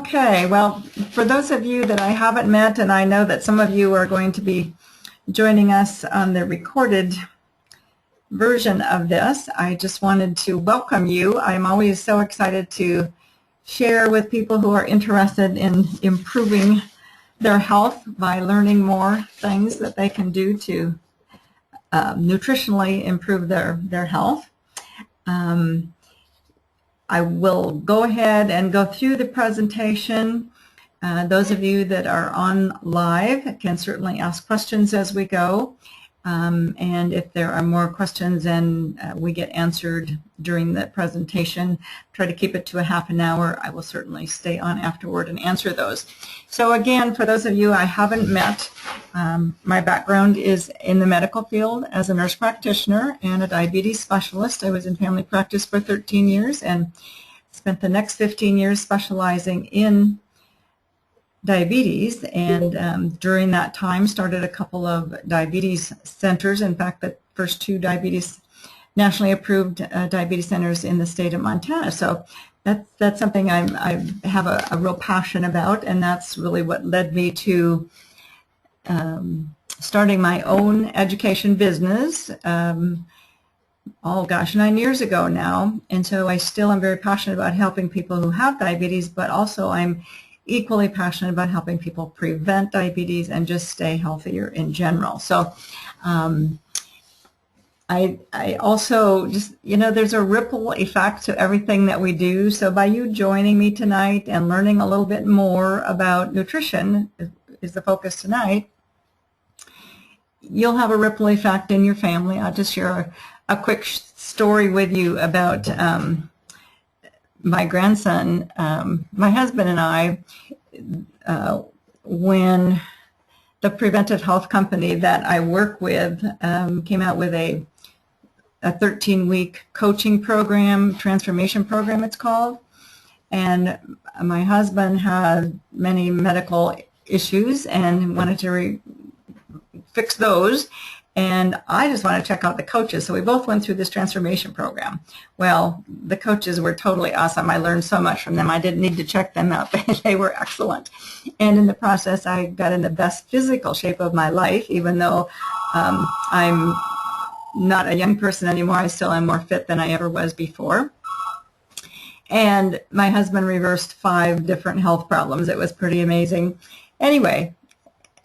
Okay, well, for those of you that I haven't met, and I know that some of you are going to be joining us on the recorded version of this, I just wanted to welcome you. I'm always so excited to share with people who are interested in improving their health by learning more things that they can do to nutritionally improve their health. I will go ahead and go through the presentation. Those of you that are on live can certainly ask questions as we go. And if there are more questions and we get answered during the presentation, try to keep it to a half an hour. I will certainly stay on afterward and answer those. So again, for those of you I haven't met, my background is in the medical field as a nurse practitioner and a diabetes specialist. I was in family practice for 13 years and spent the next 15 years specializing in diabetes, and during that time started a couple of diabetes centers. In fact, the first two nationally approved diabetes centers in the state of Montana. So that's something I have a real passion about, and that's really what led me to starting my own education business. Oh gosh, 9 years ago now. And so I still am very passionate about helping people who have diabetes, but also I'm equally passionate about helping people prevent diabetes and just stay healthier in general. So I also just, there's a ripple effect to everything that we do. So by you joining me tonight and learning a little bit more about nutrition is the focus tonight, you'll have a ripple effect in your family. I'll just share a quick story with you about my grandson. My husband and I, when the preventive health company that I work with came out with a 13-week coaching program, transformation program it's called, and my husband had many medical issues and wanted to fix those. And I just want to check out the coaches. So we both went through this transformation program. Well, the coaches were totally awesome. I learned so much from them. I didn't need to check them out. They were excellent. And in the process, I got in the best physical shape of my life, even though I'm not a young person anymore. I still am more fit than I ever was before. And my husband reversed 5 different health problems. It was pretty amazing. Anyway,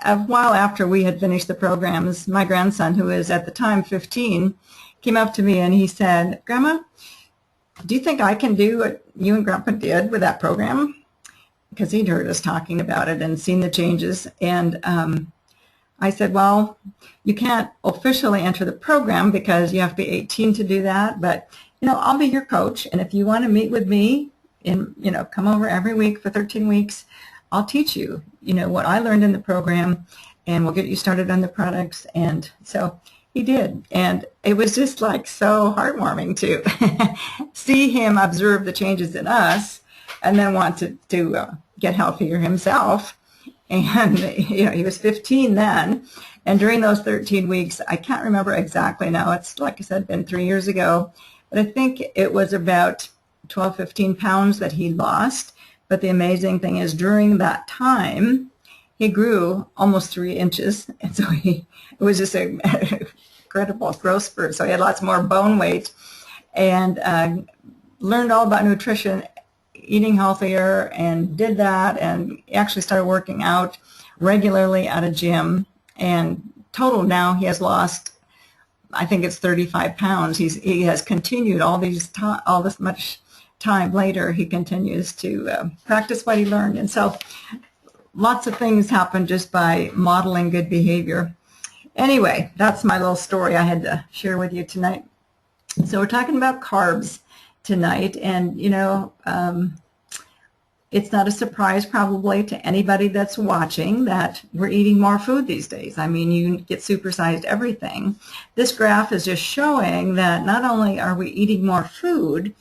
a while after we had finished the programs, my grandson, who was at the time 15, came up to me and he said, "Grandma, do you think I can do what you and Grandpa did with that program?" Because he'd heard us talking about it and seen the changes. And I said, "Well, you can't officially enter the program because you have to be 18 to do that, but I'll be your coach, and if you want to meet with me and come over every week for 13 weeks, I'll teach you, what I learned in the program, and we'll get you started on the products." And so he did. And it was just like so heartwarming to see him observe the changes in us and then want to get healthier himself. And, he was 15 then. And during those 13 weeks, I can't remember exactly now. It's, like I said, been 3 years ago. But I think it was about 12, 15 pounds that he lost. But the amazing thing is during that time, he grew almost 3 inches. And so it was just an incredible growth spurt. So he had lots more bone weight and learned all about nutrition, eating healthier, and did that, and actually started working out regularly at a gym. And total now he has lost, I think it's 35 pounds. He has continued all this much time later. He continues to practice what he learned. And so lots of things happen just by modeling good behavior. Anyway, that's my little story I had to share with you tonight. So we're talking about carbs tonight, and it's not a surprise probably to anybody that's watching that we're eating more food these days. I mean, you get supersized everything. This graph is just showing that not only are we eating more food,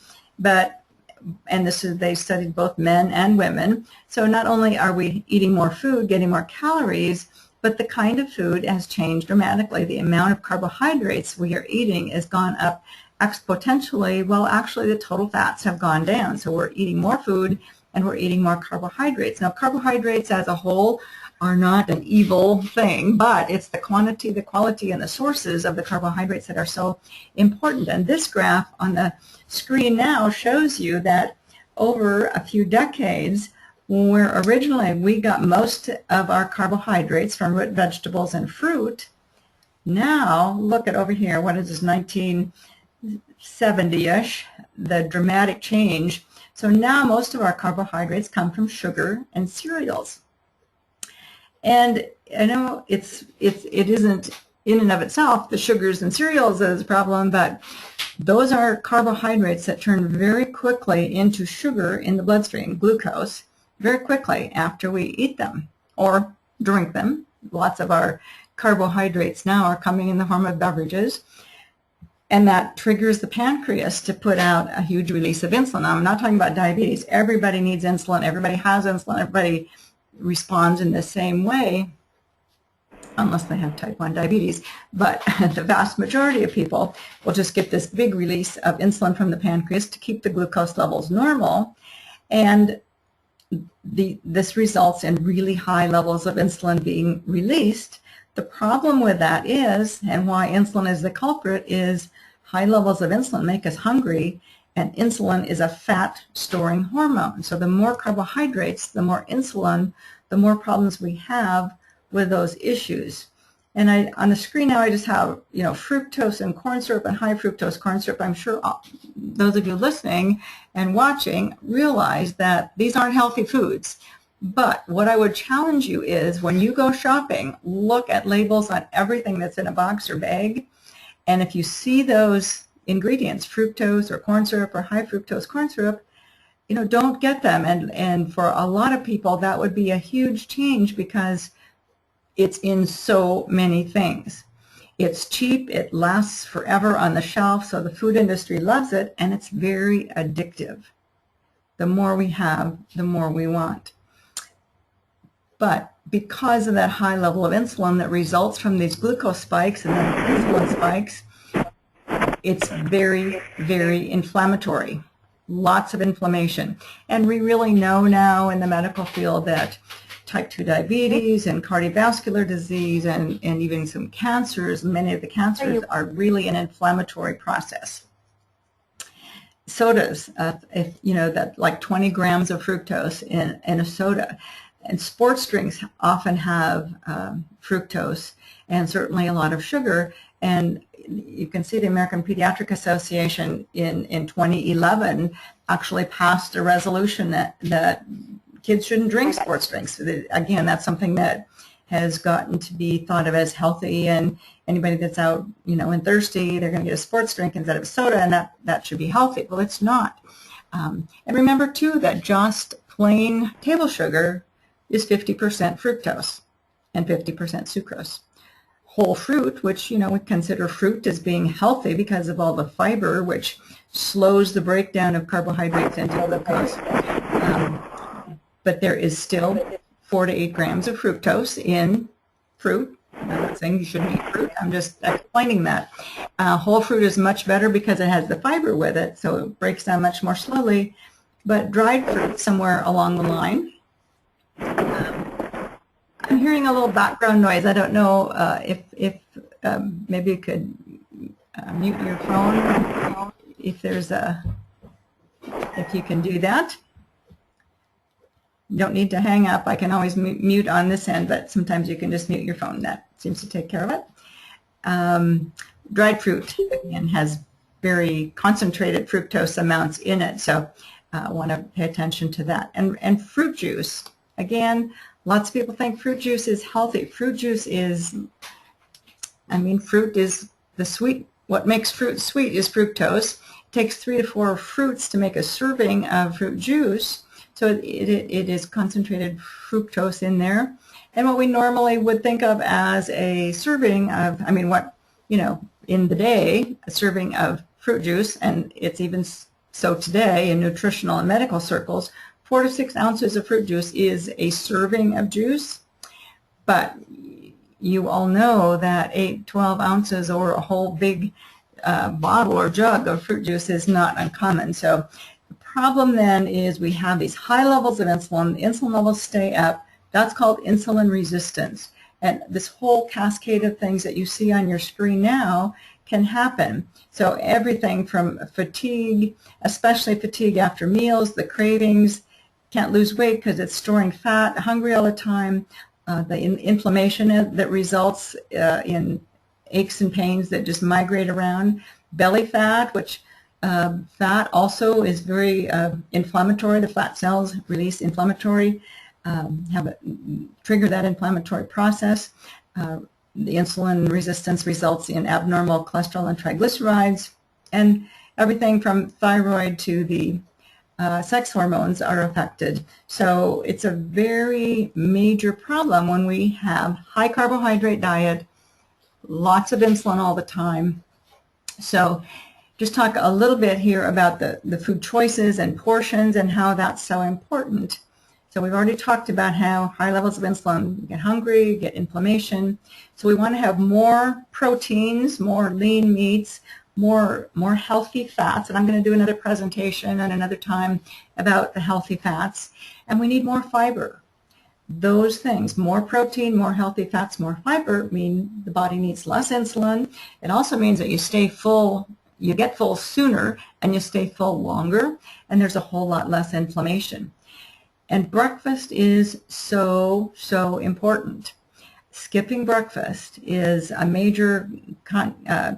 and they studied both men and women, so not only are we eating more food, getting more calories, but the kind of food has changed dramatically. The amount of carbohydrates we are eating has gone up exponentially, while actually the total fats have gone down. So we're eating more food and we're eating more carbohydrates. Now, carbohydrates as a whole are not an evil thing, but it's the quantity, the quality, and the sources of the carbohydrates that are so important. And this graph on the screen now shows you that over a few decades, where originally we got most of our carbohydrates from root vegetables and fruit, now look at over here, what is this, 1970-ish, the dramatic change. So now most of our carbohydrates come from sugar and cereals. And I know it isn't in and of itself the sugars and cereals as a problem, but those are carbohydrates that turn very quickly into sugar in the bloodstream, glucose, very quickly after we eat them or drink them. Lots of our carbohydrates now are coming in the form of beverages, and that triggers the pancreas to put out a huge release of insulin. Now, I'm not talking about diabetes. Everybody needs insulin. Everybody has insulin. Everybody responds in the same way, unless they have type 1 diabetes. But the vast majority of people will just get this big release of insulin from the pancreas to keep the glucose levels normal. And this results in really high levels of insulin being released. The problem with that is, and why insulin is the culprit, is high levels of insulin make us hungry, and insulin is a fat-storing hormone. So the more carbohydrates, the more insulin, the more problems we have with those issues. And on the screen now I just have, fructose and corn syrup and high fructose corn syrup. I'm sure those of you listening and watching realize that these aren't healthy foods. But what I would challenge you is when you go shopping, look at labels on everything that's in a box or bag. And if you see those ingredients, fructose or corn syrup or high fructose corn syrup, don't get them. And for a lot of people, that would be a huge change because it's in so many things. It's cheap, it lasts forever on the shelf, so the food industry loves it, and it's very addictive. The more we have, the more we want. But because of that high level of insulin that results from these glucose spikes and then insulin spikes, it's very, very inflammatory. Lots of inflammation. And we really know now in the medical field that type 2 diabetes and cardiovascular disease and even some cancers, many of the cancers are really an inflammatory process. Sodas, that like 20 grams of fructose in a soda. And sports drinks often have fructose and certainly a lot of sugar. And you can see the American Pediatric Association in 2011 actually passed a resolution that kids shouldn't drink sports drinks. Again, that's something that has gotten to be thought of as healthy, and anybody that's out, and thirsty, they're going to get a sports drink instead of soda, and that should be healthy. Well, it's not. And remember, too, that just plain table sugar is 50% fructose and 50% sucrose. Whole fruit, which, we consider fruit as being healthy because of all the fiber, which slows the breakdown of carbohydrates into glucose. But there is still 4 to 8 grams of fructose in fruit. I'm not saying you shouldn't eat fruit. I'm just explaining that. Whole fruit is much better because it has the fiber with it, so it breaks down much more slowly. But dried fruit, somewhere along the line. I'm hearing a little background noise. I don't know if maybe you could mute your phone if you can do that. You don't need to hang up. I can always mute on this end, but sometimes you can just mute your phone. That seems to take care of it. Dried fruit, again, has very concentrated fructose amounts in it, so I want to pay attention to that. And fruit juice, again, lots of people think fruit juice is healthy. Fruit juice is, fruit is the sweet. What makes fruit sweet is fructose. It takes 3 to 4 fruits to make a serving of fruit juice. So it is concentrated fructose in there. And what we normally would think of as a serving of, in the day, a serving of fruit juice, and it's even so today in nutritional and medical circles, 4 to 6 ounces of fruit juice is a serving of juice. But you all know that 12 ounces or a whole big bottle or jug of fruit juice is not uncommon. So problem then is we have these high levels of insulin. The insulin levels stay up. That's called insulin resistance. And this whole cascade of things that you see on your screen now can happen. So everything from fatigue, especially fatigue after meals, the cravings, can't lose weight because it's storing fat, hungry all the time, the inflammation that results in aches and pains that just migrate around, belly fat, which fat also is very inflammatory. The fat cells release inflammatory, trigger that inflammatory process. The insulin resistance results in abnormal cholesterol and triglycerides, and everything from thyroid to the sex hormones are affected. So it's a very major problem when we have high carbohydrate diet, lots of insulin all the time. So just talk a little bit here about the food choices and portions and how that's so important. So we've already talked about how high levels of insulin, you get hungry, you get inflammation. So we want to have more proteins, more lean meats, more healthy fats. And I'm going to do another presentation at another time about the healthy fats. And we need more fiber. Those things, more protein, more healthy fats, more fiber, mean the body needs less insulin. It also means that you stay full, you get full sooner, and you stay full longer, and there's a whole lot less inflammation. And breakfast is so, so important. Skipping breakfast is a major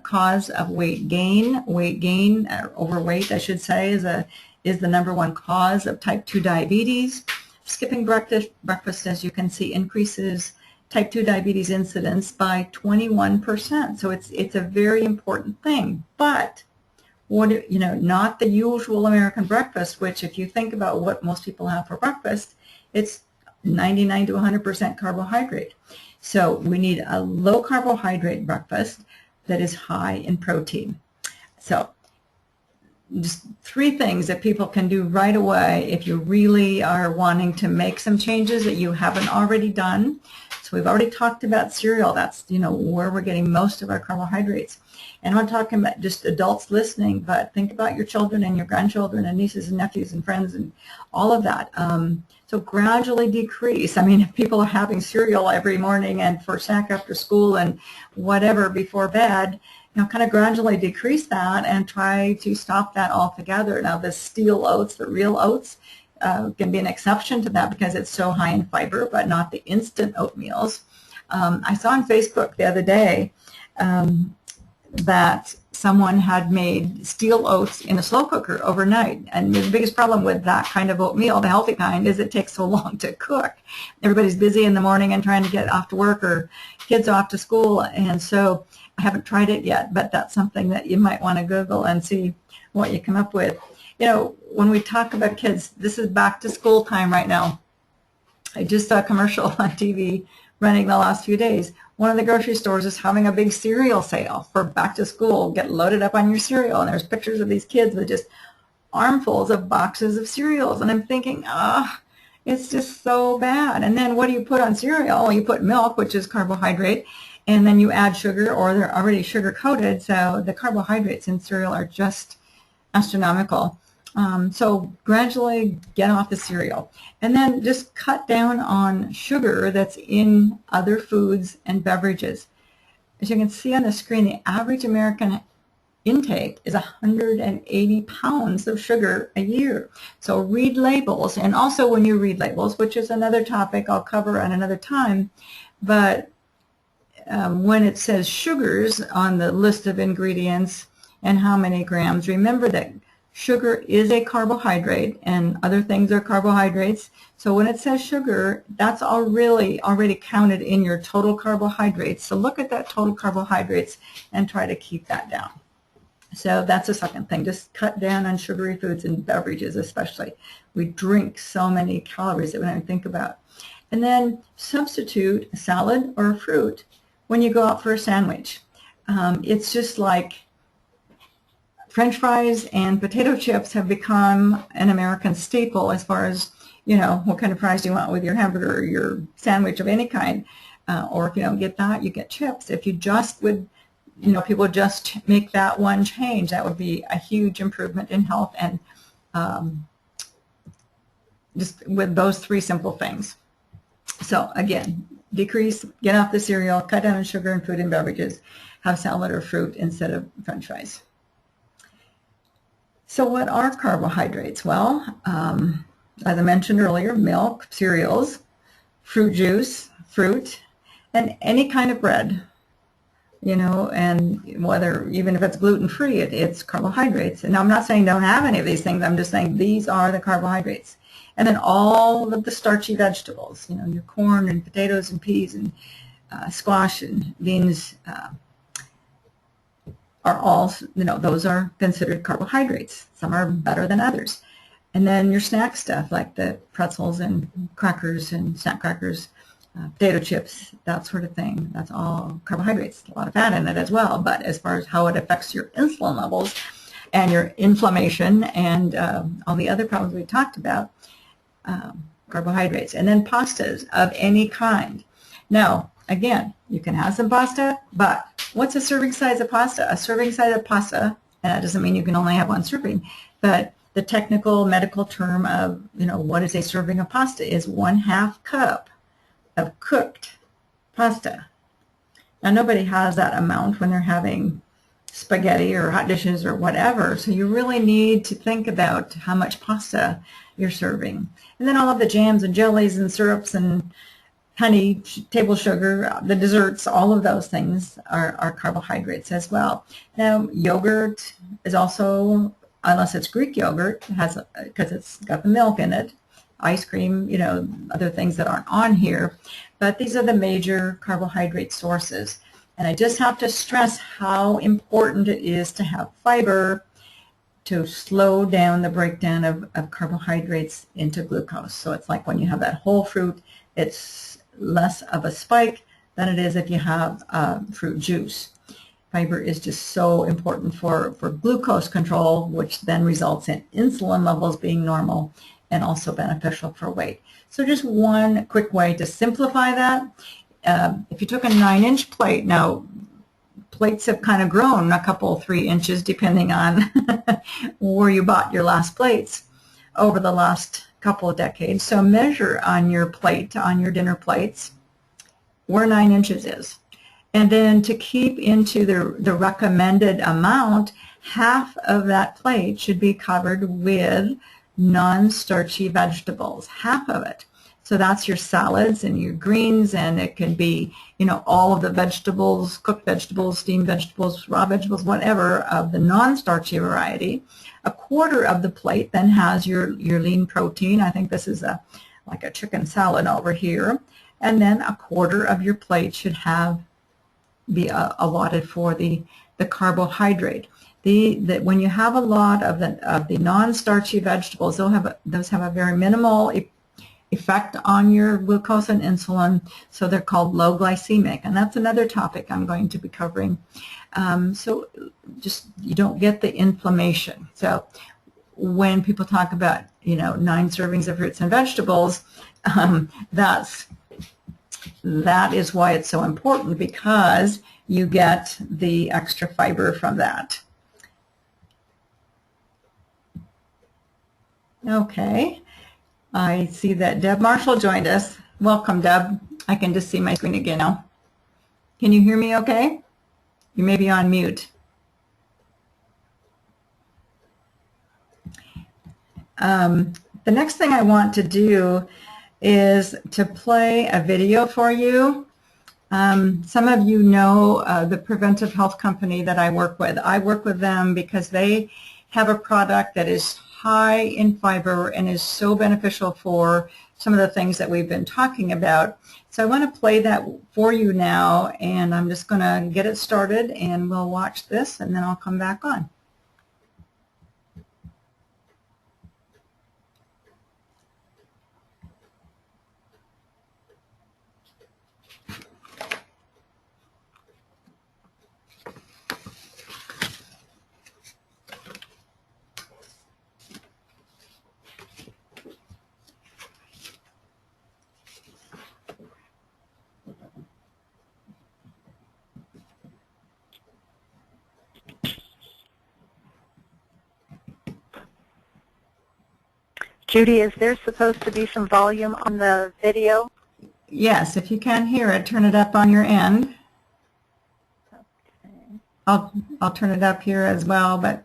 cause of weight gain. Weight gain, overweight, I should say, is the #1 cause of type 2 diabetes. Skipping breakfast, as you can see, increases type 2 diabetes incidence by 21%. So it's a very important thing. But not the usual American breakfast, which if you think about what most people have for breakfast, it's 99 to 100% carbohydrate. So we need a low carbohydrate breakfast that is high in protein. So just 3 things that people can do right away if you really are wanting to make some changes that you haven't already done. So we've already talked about cereal. That's, where we're getting most of our carbohydrates. And I'm not talking about just adults listening, but think about your children and your grandchildren and nieces and nephews and friends and all of that. So gradually decrease. I mean, if people are having cereal every morning and for snack after school and whatever before bed, kind of gradually decrease that and try to stop that altogether. Now, the steel oats, the real oats, can be an exception to that because it's so high in fiber, but not the instant oatmeals. I saw on Facebook the other day that someone had made steel oats in a slow cooker overnight. And the biggest problem with that kind of oatmeal, the healthy kind, is it takes so long to cook. Everybody's busy in the morning and trying to get off to work or kids off to school. And so I haven't tried it yet, but that's something that you might want to Google and see what you come up with. When we talk about kids, this is back to school time right now. I just saw a commercial on TV running the last few days. One of the grocery stores is having a big cereal sale for back to school. Get loaded up on your cereal. And there's pictures of these kids with just armfuls of boxes of cereals. And I'm thinking, it's just so bad. And then what do you put on cereal? Well, you put milk, which is carbohydrate, and then you add sugar, or they're already sugar coated. So the carbohydrates in cereal are just astronomical. So gradually get off the cereal. And then just cut down on sugar that's in other foods and beverages. As you can see on the screen, the average American intake is 180 pounds of sugar a year. So read labels, and also when you read labels, which is another topic I'll cover at another time, but when it says sugars on the list of ingredients and how many grams, remember that sugar is a carbohydrate and other things are carbohydrates. So when it says sugar, that's already counted in your total carbohydrates. So look at that total carbohydrates and try to keep that down. So that's the second thing. Just cut down on sugary foods and beverages especially. We drink so many calories that we don't even think about. And then substitute a salad or a fruit when you go out for a sandwich. It's just like French fries and potato chips have become an American staple as far as, what kind of fries do you want with your hamburger or your sandwich of any kind. Or if you don't get that, you get chips. If you just would, people just make that one change, that would be a huge improvement in health and just with those three simple things. So again, decrease, get off the cereal, cut down on sugar and food and beverages, have salad or fruit instead of French fries. So what are carbohydrates? Well, as I mentioned earlier, milk, cereals, fruit juice, fruit, and any kind of bread, you know, and whether, even if it's gluten-free, it's carbohydrates. And I'm not saying don't have any of these things. I'm just saying these are the carbohydrates. And then all of the starchy vegetables, you know, your corn and potatoes and peas and squash and beans are all, you know, those are considered carbohydrates. Some are better than others. And then your snack stuff like the pretzels and crackers and snack crackers, potato chips, that sort of thing. That's all carbohydrates. A lot of fat in it as well. But as far as how it affects your insulin levels and your inflammation and all the other problems we talked about, carbohydrates. And then pastas of any kind. Now, again, you can have some pasta, but what's a serving size of pasta? A serving size of pasta, and that doesn't mean you can only have one serving, but the technical medical term of, you know, what is a serving of pasta is 1/2 cup of cooked pasta. Now, nobody has that amount when they're having spaghetti or hot dishes or whatever, so you really need to think about how much pasta you're serving. And then all of the jams and jellies and syrups and honey, table sugar, the desserts, all of those things are carbohydrates as well. Now, yogurt is also, unless it's Greek yogurt, because it's got the milk in it, ice cream, you know, other things that aren't on here. But these are the major carbohydrate sources. And I just have to stress how important it is to have fiber to slow down the breakdown of carbohydrates into glucose. So it's like when you have that whole fruit, it's less of a spike than it is if you have fruit juice. Fiber is just so important for glucose control, which then results in insulin levels being normal and also beneficial for weight. So just one quick way to simplify that. If you took a 9-inch plate, now plates have kind of grown a couple, 3 inches, depending on where you bought your last plates over the last couple of decades. So measure on your plate, on your dinner plates, where 9 inches is. And then to keep into the recommended amount, half of that plate should be covered with non-starchy vegetables, half of it. So that's your salads and your greens, and it can be, you know, all of the vegetables, cooked vegetables, steamed vegetables, raw vegetables, whatever, of the non-starchy variety. A quarter of the plate then has your lean protein. I think this is like a chicken salad over here. And then a quarter of your plate should be allotted for the carbohydrate. When you have a lot of the non-starchy vegetables, those have a very minimal effect on your glucose and insulin, so they're called low glycemic, and that's another topic I'm going to be covering. So just you don't get the inflammation. So when people talk about, you know, 9 servings of fruits and vegetables, that is why it's so important, because you get the extra fiber from that. Okay. I see that Deb Marshall joined us. Welcome, Deb. I can just see my screen again now. Can you hear me okay? You may be on mute. The next thing I want to do is to play a video for you. Some of you know the preventive health company that I work with. I work with them because they have a product that is high in fiber and is so beneficial for some of the things that we've been talking about. So I want to play that for you now, and I'm just going to get it started, and we'll watch this, and then I'll come back on. Judy, is there supposed to be some volume on the video? Yes, if you can't hear it, turn it up on your end. I'll turn it up here as well, but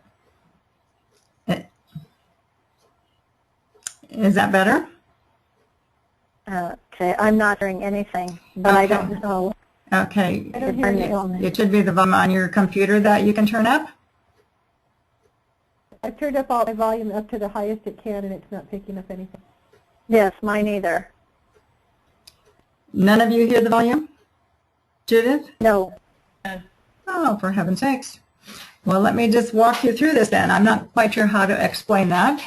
is that better? Okay, I'm not hearing anything, but Okay. I don't know. Okay. I don't hear anything. It should be the volume on your computer that you can turn up. I've turned up all my volume up to the highest it can, and it's not picking up anything. Yes, mine either. None of you hear the volume? Judith? No. Oh, for heaven's sakes. Well, let me just walk you through this then. I'm not quite sure how to explain that.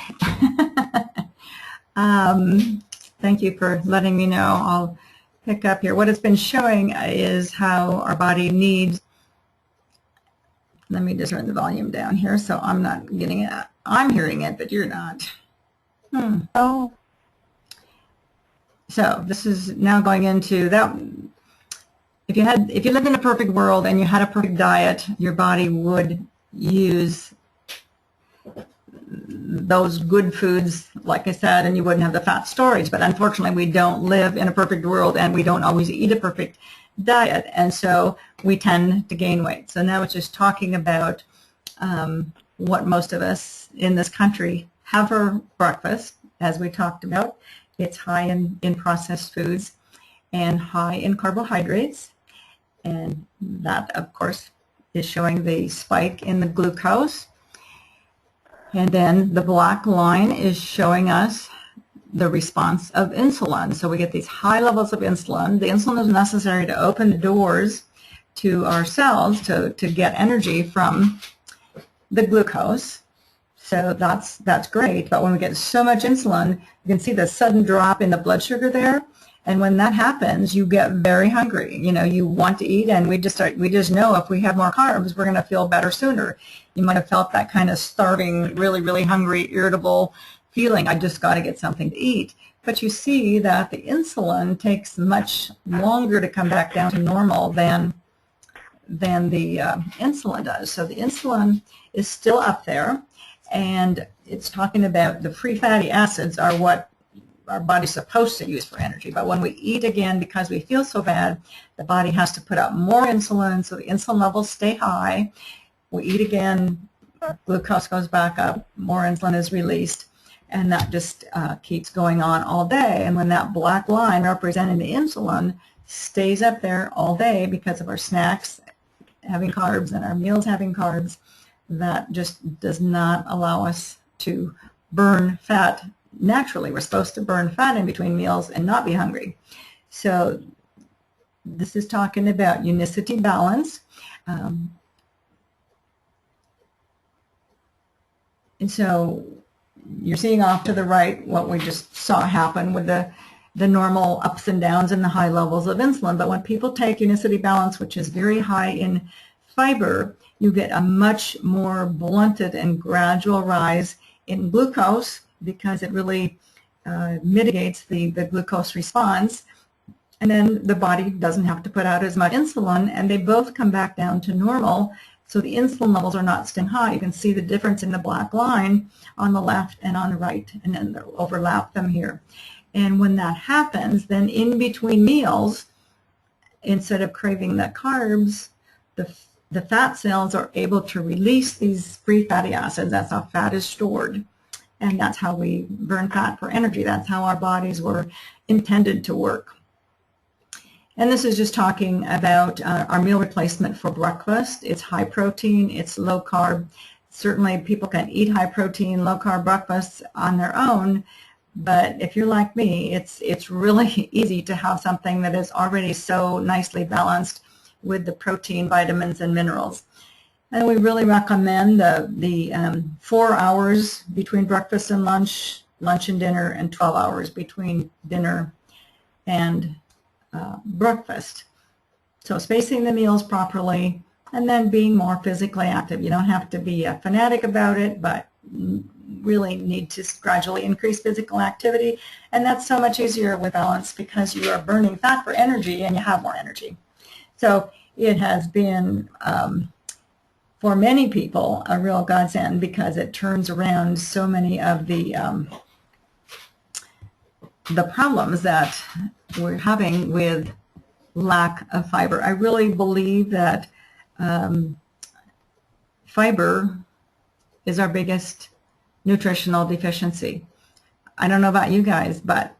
Thank you for letting me know. I'll pick up here. What it's been showing is how our body needs, let me just turn the volume down here so I'm not getting it. I'm hearing it, but you're not. Oh. So this is now going into that. If you lived in a perfect world and you had a perfect diet, your body would use those good foods, like I said, and you wouldn't have the fat storage. But unfortunately, we don't live in a perfect world, and we don't always eat a perfect diet, and so we tend to gain weight. So now it's just talking about what most of us in this country have for breakfast, as we talked about. It's high in processed foods and high in carbohydrates. And that, of course, is showing the spike in the glucose. And then the black line is showing us the response of insulin. So we get these high levels of insulin. The insulin is necessary to open the doors to our cells to get energy from the glucose. So that's great. But when we get so much insulin, you can see the sudden drop in the blood sugar there. And when that happens, you get very hungry. You know, you want to eat, and we just know if we have more carbs, we're going to feel better sooner. You might have felt that kind of starving, really, really hungry, irritable feeling. I just got to get something to eat. But you see that the insulin takes much longer to come back down to normal than the insulin does. So the insulin is still up there, and it's talking about the free fatty acids are what our body's supposed to use for energy. But when we eat again, because we feel so bad, the body has to put out more insulin, so the insulin levels stay high. We eat again, glucose goes back up, more insulin is released, and that just keeps going on all day. And when that black line representing the insulin stays up there all day because of our snacks having carbs and our meals having carbs, that just does not allow us to burn fat naturally. We're supposed to burn fat in between meals and not be hungry. So this is talking about unicity balance. And so you're seeing off to the right what we just saw happen with the normal ups and downs and the high levels of insulin. But when people take unicity balance, which is very high in fiber, you get a much more blunted and gradual rise in glucose, because it really mitigates the glucose response. And then the body doesn't have to put out as much insulin, and they both come back down to normal. So the insulin levels are not staying high. You can see the difference in the black line on the left and on the right, and then they'll overlap them here. And when that happens, then in between meals, instead of craving the carbs, the fat cells are able to release these free fatty acids. That's how fat is stored. And that's how we burn fat for energy. That's how our bodies were intended to work. And this is just talking about our meal replacement for breakfast. It's high protein, it's low carb. Certainly people can eat high protein, low carb breakfasts on their own, but if you're like me, it's really easy to have something that is already so nicely balanced with the protein, vitamins, and minerals. And we really recommend the 4 hours between breakfast and lunch, lunch and dinner, and 12 hours between dinner and breakfast. So spacing the meals properly, and then being more physically active. You don't have to be a fanatic about it, but really need to gradually increase physical activity. And that's so much easier with balance because you are burning fat for energy and you have more energy. So it has been for many people a real godsend, because it turns around so many of the the problems that we're having with lack of fiber. I really believe that fiber is our biggest nutritional deficiency. I don't know about you guys, but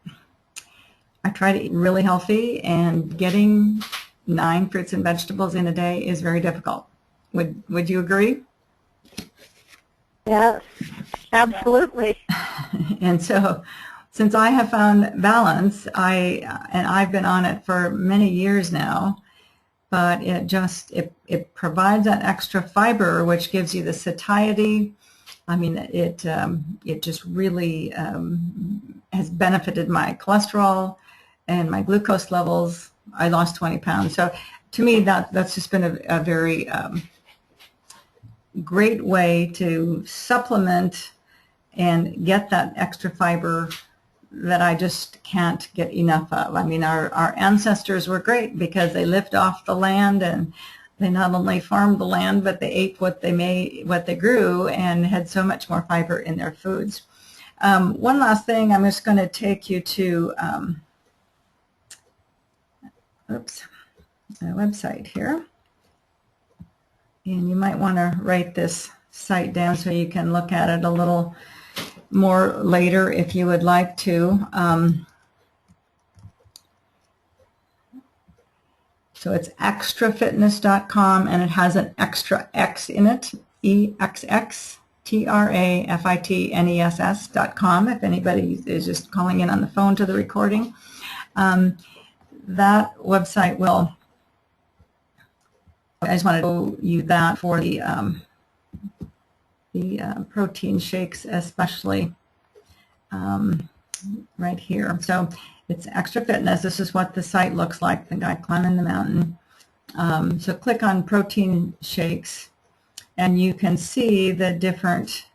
I try to eat really healthy, and getting 9 fruits and vegetables in a day is very difficult. Would you agree? Yes, absolutely. And so, since I have found balance, I've been on it for many years now, but it provides that extra fiber, which gives you the satiety. I mean, it just really has benefited my cholesterol and my glucose levels. I lost 20 pounds. So to me, that's just been a very great way to supplement and get that extra fiber that I just can't get enough of. I mean, our ancestors were great because they lived off the land, and they not only farmed the land, but they ate what they grew, and had so much more fiber in their foods. One last thing, I'm just going to take you to a website here, and you might want to write this site down so you can look at it a little more later if you would like to. So it's extrafitness.com, and it has an extra X in it, extrafitness.com, if anybody is just calling in on the phone to the recording. That website will, I just wanted to show you that for the protein shakes, especially right here. So it's Extra Fitness. This is what the site looks like, the guy climbing the mountain. So click on protein shakes, and you can see the different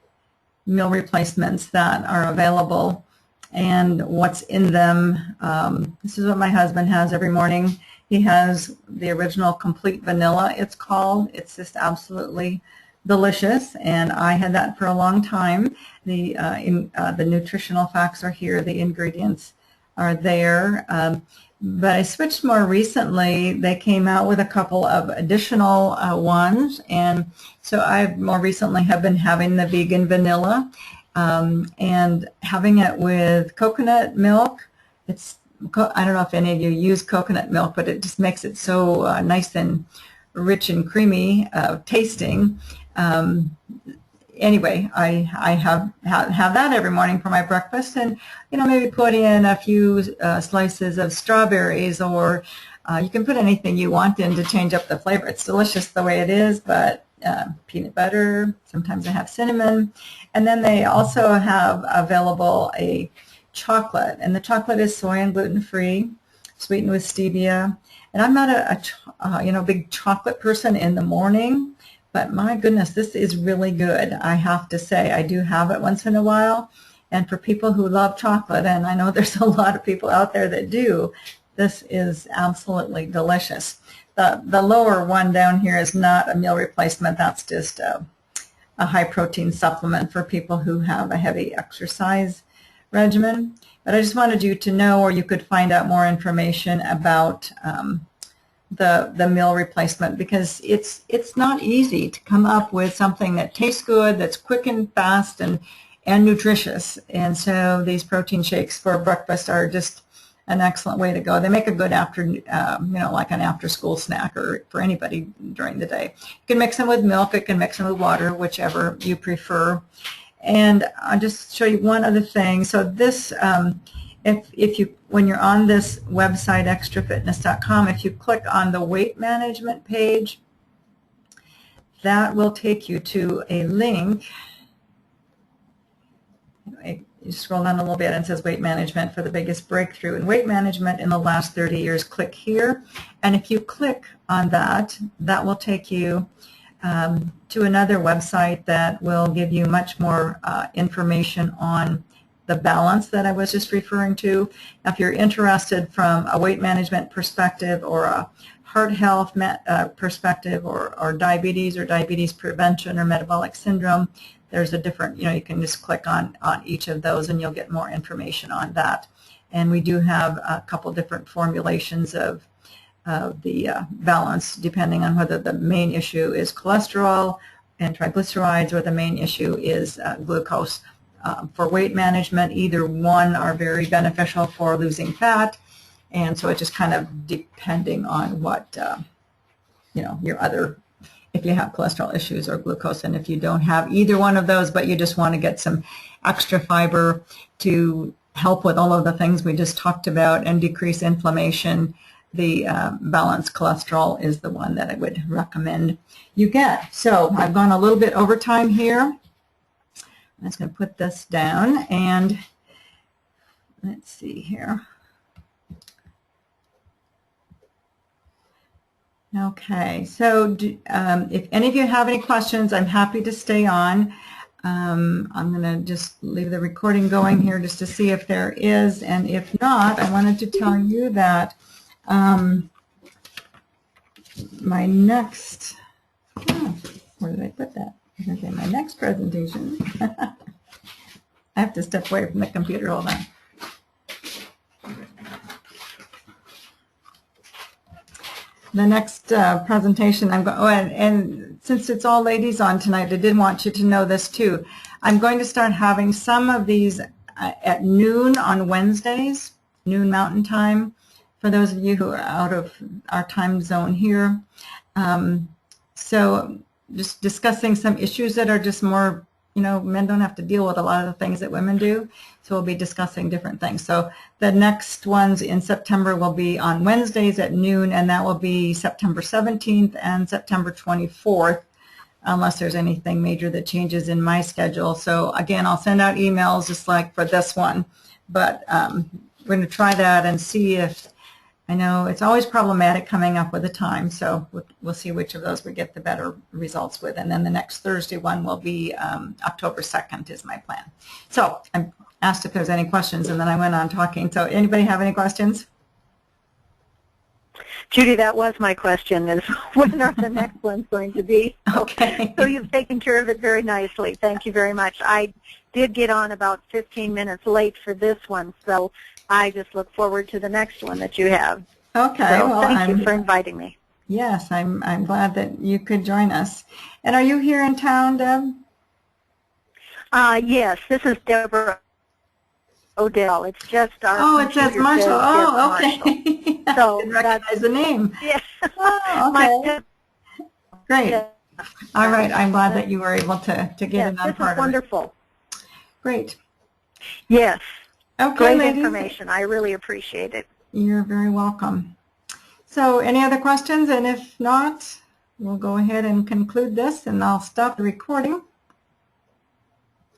meal replacements that are available and what's in them. This is what my husband has every morning. He has the original complete vanilla, it's called. It's just absolutely delicious, and I had that for a long time. The nutritional facts are here. The ingredients are there. But I switched more recently. They came out with a couple of additional ones, and so I more recently have been having the vegan vanilla and having it with coconut milk. I don't know if any of you use coconut milk, but it just makes it so nice and rich and creamy tasting. Anyway, I have that every morning for my breakfast, and maybe put in a few slices of strawberries, or you can put anything you want in to change up the flavor. It's delicious the way it is, but peanut butter, sometimes I have cinnamon, and then they also have available a chocolate, and the chocolate is soy and gluten-free, sweetened with stevia. And I'm not a big chocolate person in the morning, but my goodness, this is really good. I have to say, I do have it once in a while. And for people who love chocolate, and I know there's a lot of people out there that do, this is absolutely delicious. The lower one down here is not a meal replacement. That's just a high protein supplement for people who have a heavy exercise regimen. But I just wanted you to know, or you could find out more information about the meal replacement, because it's not easy to come up with something that tastes good, that's quick and fast and nutritious. And so these protein shakes for breakfast are just an excellent way to go. They make a good like an after-school snack, or for anybody during the day. You can mix them with milk. You can mix them with water, whichever you prefer. And I'll just show you one other thing. So this, when you're on this website, extrafitness.com, if you click on the weight management page, that will take you to a link. You scroll down a little bit and it says weight management for the biggest breakthrough in weight management in the last 30 years. Click here. And if you click on that, that will take you to another website that will give you much more information on the balance that I was just referring to. If you're interested from a weight management perspective, or a heart health perspective, or diabetes prevention, or metabolic syndrome, there's a different, you can just click on each of those and you'll get more information on that. and we do have a couple different formulations of the balance, depending on whether the main issue is cholesterol and triglycerides or the main issue is glucose. For weight management, either one are very beneficial for losing fat, and so it's just kind of depending on what, your other, if you have cholesterol issues or glucose, and if you don't have either one of those, but you just want to get some extra fiber to help with all of the things we just talked about and decrease inflammation, the balanced cholesterol is the one that I would recommend you get. So I've gone a little bit over time here. I'm just going to put this down, and let's see here. Okay, so if any of you have any questions, I'm happy to stay on. I'm going to just leave the recording going here just to see if there is, and if not, I wanted to tell you that my next, where did I put that? Okay, my next presentation, I have to step away from the computer, hold on. The next presentation, I'm going, and since it's all ladies on tonight, I did want you to know this too. I'm going to start having some of these at noon on Wednesdays, noon Mountain Time, for those of you who are out of our time zone here. So just discussing some issues that are just more, men don't have to deal with a lot of the things that women do. So we'll be discussing different things. So the next ones in September will be on Wednesdays at noon, and that will be September 17th and September 24th, unless there's anything major that changes in my schedule. So again, I'll send out emails just like for this one, but we're going to try that and see if, I know it's always problematic coming up with a time, so we'll see which of those we get the better results with. And then the next Thursday one will be October 2nd is my plan. So I asked if there's any questions, and then I went on talking. So anybody have any questions? Judy, that was my question, is when are the next ones going to be? Okay. So you've taken care of it very nicely. Thank you very much. I did get on about 15 minutes late for this one, so I just look forward to the next one that you have. Okay. So well, thank you for inviting me. Yes, I'm glad that you could join us. And are you here in town, Deb? Yes, this is Deborah Odell. It's just our. Oh, it says Marshall. Oh, okay. So I didn't recognize the name. Yeah. Oh, okay. Great. Yeah. All right. I'm glad that you were able to get Yes, in on this part is of it. wonderful. Great. Yes. Okay, Great ladies. information. I really appreciate it. You're very welcome. So any other questions? And if not, we'll go ahead and conclude this, and I'll stop the recording.